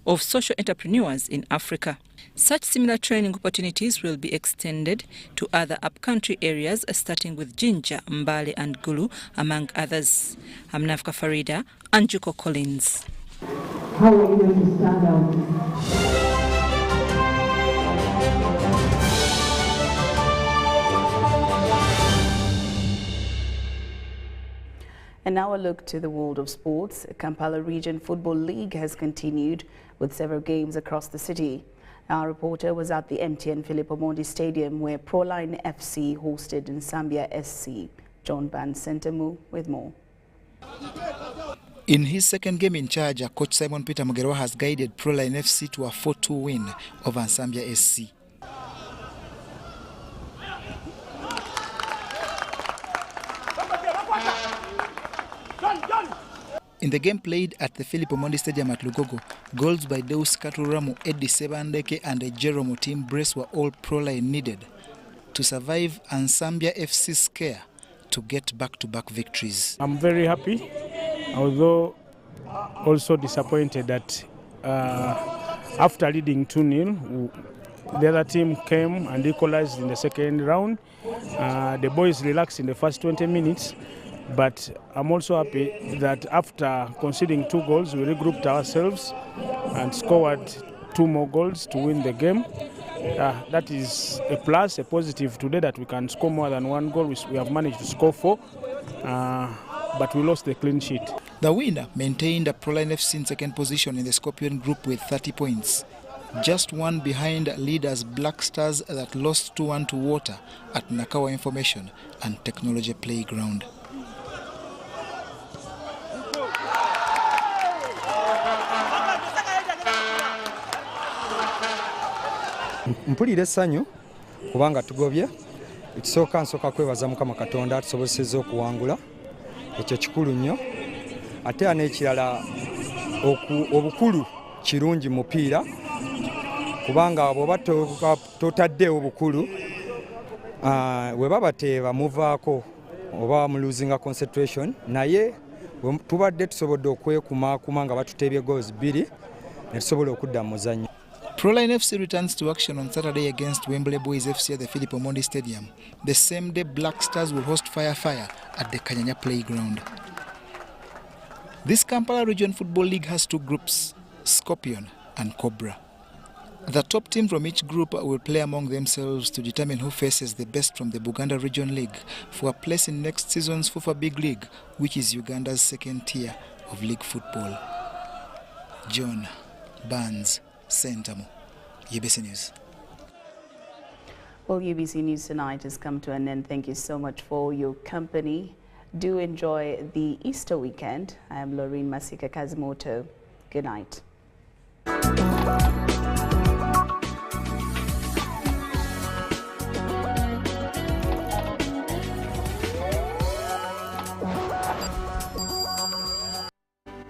of social entrepreneurs in Africa. Such similar training opportunities will be extended to other upcountry areas, starting with Jinja, Mbale and Gulu, among others. I'm Nafka Farida and Juko Collins. How are you going to stand out? And now a look to the world of sports. Kampala Region Football League has continued with several games across the city. Our reporter was at the MTN Philip Omondi Stadium where Proline FC hosted Nsambya SC. John Ban Sentamu with more. In his second game in charge, coach Simon Peter Mugerwa has guided Proline FC to a 4-2 win over Nsambya SC. In the game played at the Philip Omondi Stadium at Lugogo, goals by Deus Katuramu, Eddie Sebandeke and Jeromo team brace were all Proline needed to survive Nsambya FC's scare to get back-to-back victories. I'm very happy, although also disappointed that after leading 2-0, the other team came and equalized in the second round. The boys relaxed in the first 20 minutes. But I'm also happy that after conceding 2 goals, we regrouped ourselves and scored 2 more goals to win the game. That is a plus, a positive today that we can score more than 1 goal. We have managed to score 4, but we lost the clean sheet. The winner maintained a Proline FC in second position in the Scorpion group with 30 points. Just one behind leaders Black Stars that lost 2-1 to Water at Nakawa Information and Technology Playground. Mpulira essanyu kubanga tugobye ekisooka nsooka kwebaza Mukama Katonda atusobozesezza okuwangula ekyo kikulu nnyo ate n'ekirala obukulu kirungi mupiira kubanga bw'oba totaddeewo obukulu we baba tebamuvaako oba mu losing concentration naye tubadde tusobodde okwekumaakuma nga batuteebye goals 2 ne tusobola okudda mu muzannyo. Proline FC returns to action on Saturday against Wembley Boys FC at the Philip Omondi Stadium. The same day, Black Stars will host Fire at the Kanyanya Playground. This Kampala Region Football League has 2 groups, Scorpion and Cobra. The top team from each group will play among themselves to determine who faces the best from the Buganda Region League for a place in next season's FUFA Big League, which is Uganda's second tier of league football. John Barnes, Sentamu, UBC News. Well, UBC News tonight has come to an end. Thank you so much for your company. Do enjoy the Easter weekend. I am Lorraine Masika Kazimoto. Good night.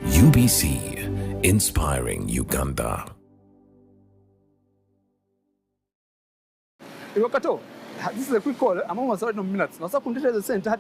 UBC, inspiring Uganda. Iwakato, This is a quick call. I'm almost out of minutes. Now, so I can tell the center.